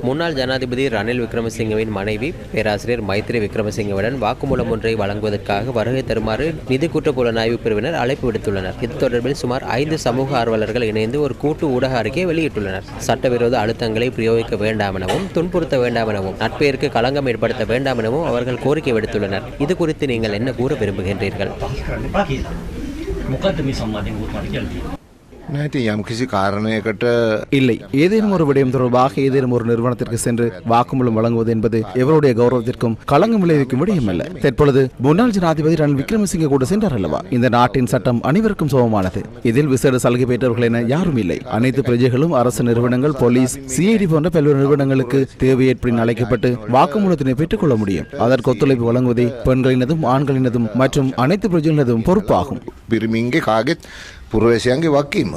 முன்னாள் ஜனாதிபதி ரணில் விக்ரமசிங்கவின் மனைவி பேராசிரியர் மைத்ரி விக்ரமசிங்கவுடன் வாக்குமூலம் ஒன்றை வழங்குவதற்காக வருகை தருமாறு நிதி குற்ற புலனாய்வு பிரிவினர் அழைப்பு விடுத்துள்ளனர். இது தொடர்பில் சுமார் 5 சமூக ஆர்வலர்கள் இணைந்து ஒரு கூட்டு ஊடக அறிக்கையை வெளியிட்டுள்ளனர். சட்டவிரோத அழுத்தங்களை பிரயோகிக்க வேண்டாம் எனவும் துன்புறுத்த வேண்டாம் எனவும் நட்பெயருக்கு களங்கம் ஏற்படுத்த வேண்டாம் எனவும் அவர்கள் கோரிக்கை விடுத்துள்ளனர். இது குறித்து நீங்கள் என்ன கூற விரும்புகின்றீர்கள்? இல்லை, ஏதேனும் ஒரு விடயம் தொடர்பாக ஏதேனும் ஒரு நிறுவனத்திற்கு சென்று வாக்குமூலம் வழங்குவது என்பது எவருடைய கௌரவத்திற்கும் களங்கம் விளைவிக்கும் விடயம் அல்ல. தற்பொழுது முன்னாள் ஜனாதிபதி ரணில் விக்ரமசிங்கே கூட சென்றார் அல்லவா? இந்த நாட்டின் சட்டம் அனைவருக்கும் சமமானது. இதில் விசேட சலுகை பெற்றவர்கள் என யாரும் இல்லை. அனைத்து பிரஜைகளும் அரசு நிறுவனங்கள், போலீஸ், சிஐடி போன்ற பல்வேறு நிறுவனங்களுக்கு தேவை ஏற்படின் அழைக்கப்பட்டு வாக்குமூலத்தினை பெற்றுக் கொள்ள முடியும். அதற்கு ஒத்துழைப்பு வழங்குவதே பெண்களினதும் ஆண்களினதும் மற்றும் அனைத்து பிரஜைகளினதும் பொறுப்பாகும். පුරවැසියන්ගේ වගකීම